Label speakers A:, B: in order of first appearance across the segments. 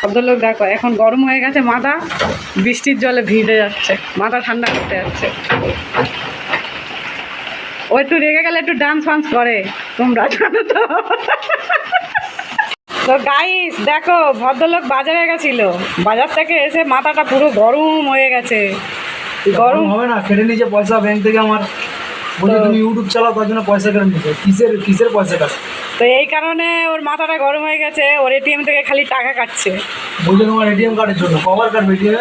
A: ভদ্রলোক দেখো এখন গরম হয়ে গেছে, মাথা বৃষ্টির জলে ভিজে যাচ্ছে, মাথা ঠান্ডা করতে যাচ্ছে। ও একটু রেগে গেলে একটু ডান্স ফান্স করে, তোমরা জানো তো। তো গাইস দেখো, ভদ্রলোক বাজারে গেছিল, বাজার থেকে এসে মাথাটা পুরো গরম হয়ে গেছে। গরম
B: হবে না, কেটে নিয়েছে পয়সা ব্যাংক থেকে আমার, বলে তুমি ইউটিউব চালাও তার জন্য পয়সা কেটে নিয়েছে। কিসের পয়সা কাটে?
A: তো এই কারণে ওর মাথাটা গরম হয়ে গেছে, ওর এটিএম থেকে খালি টাকা কাটছে।
B: বলছে তোমার এটিএম কার্ডের জন্য, কভার কাটবে এটিএম।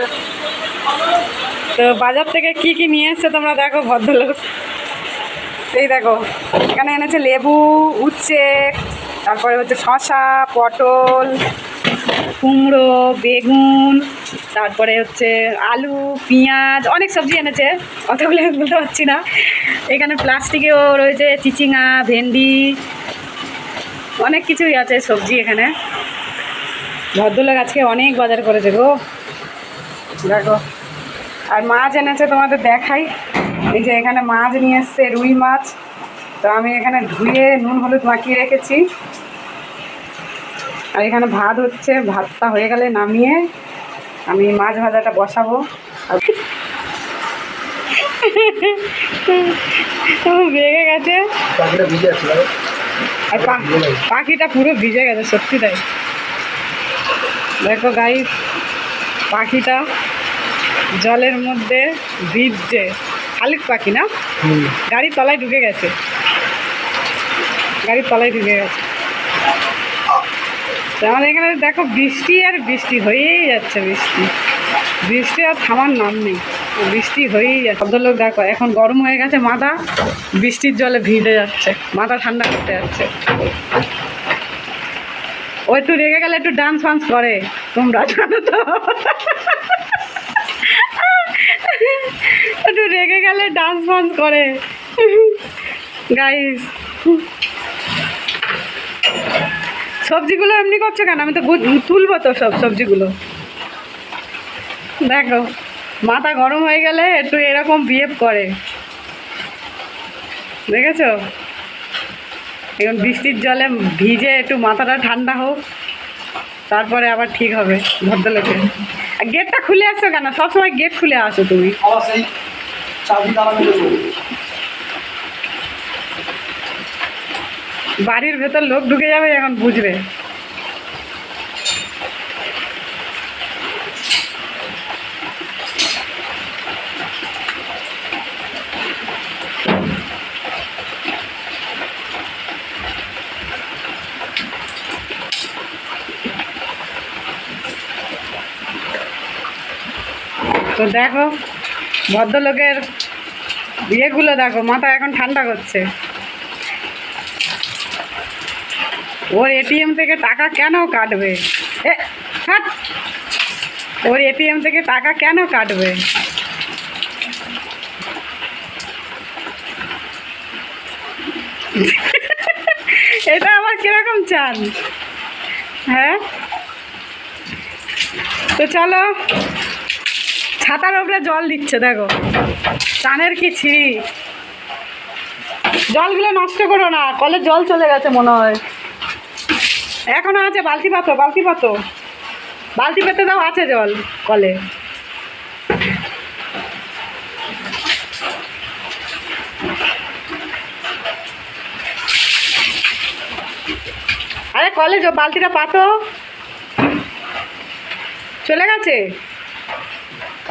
A: তো বাজার থেকে কি কি নিয়ে এসছে তোমরা দেখো ভদ্রলোক। এই দেখো এখানে এনেছে লেবু, উচ্ছে, তারপরে হচ্ছে শসা, পটল, কুমড়ো, বেগুন, তারপরে হচ্ছে আলু, পেঁয়াজ, অনেক সবজি এনেছে, অতগুলো বলতে পারছি না। এখানে প্লাস্টিকেও রয়েছে চিচিঙা, ভেন্ডি, অনেক কিছুই আছে সবজি এখানে। ভদ্রলোক আজকে অনেক বাজার করেছে গো, দেখো। আর মাছ এনেছে, তোমাদের দেখাই। এই যে এখানে মাছ নিয়ে এসছে, রুই মাছ। তো আমি এখানে ধুয়ে নুন হলুদ মাখিয়ে রেখেছি। আর এখানে ভাত হচ্ছে, ভাতটা হয়ে গেলে নামিয়ে আমি মাছ ভাজাটা বসাবো। ভেঙে গেছে, আর পাখিটা পুরো ভিজে গেছে, সত্যি তাই। দেখো গাইস, পাখিটা জলের মধ্যে ভিজছে, শালিক পাখি না, গাড়ির তলায় ঢুকে গেছে, গাড়ির তলায় ঢুকে গেছে। আমাদের এখানে দেখো বৃষ্টি আর বৃষ্টি হয়েই যাচ্ছে, বৃষ্টি আর থামার নাম নেই, বৃষ্টি হয়েই যাচ্ছে। ভদ্রলোক দেখো এখন গরম হয়ে গেছে, মাথা বৃষ্টির জলে ভিজে যাচ্ছে, মাথা ঠান্ডা করতে যাচ্ছে। ও একটু রেগে গেলে একটু ডান্স ফান্স করে, তোমরা জানো তো। একটু রেগে গেলে ডান্স ফান্স করে গাইস। সবজিগুলো এমনি করছো কেন? আমি তো তুলবো তো সব সবজিগুলো। দেখো মাথা গরম হয়ে গেলে একটু এরকম বিহেভ করে, দেখেছো? এখন বৃষ্টির জলে ভিজে একটু মাথাটা ঠান্ডা হোক, তারপরে আবার ঠিক হবে ভদ্রলোকে। আর গেটটা খুলে আসছো কেন? সবসময় গেট খুলে আসো তুমি। বাড়ির ভেতর লোক ঢুকে যাবে, এখন বুঝবে। তো দেখো ভদ্রলোকের ইয়েগুলো দেখো, মাথা এখন ঠান্ডা করছে। ওর এটিএম থেকে টাকা কেন কাটবে? ওর এটিএম থেকে টাকা কেন কাটবে? এটা আবার কিরকম চান? হ্যাঁ, তো চলো, ছাতার উপরে জল দিচ্ছে দেখো, চানের কি ছিঁড়ি। জলগুলো নষ্ট করো না, কলে জল চলে গেছে মনে হয়, এখনো আছে। বালতি পাতো, বালতি পেতে দাও, আছে জল কলে। আরে কলে বালতিটা পাতো, চলে গেছে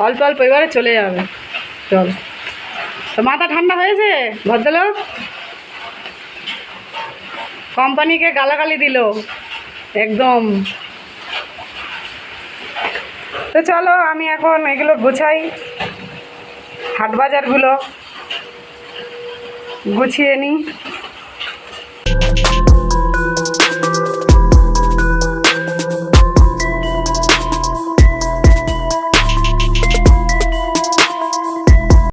A: অল্প অল্প, এবারে চলে যাবে জল। তো মাথা ঠান্ডা হয়েছে ভদ্রলোক, কোম্পানিকে গালাগালি দিল একদম। তো চলো আমি এখন এগুলো গুছাই, হাট বাজারগুলো গুছিয়ে নিই।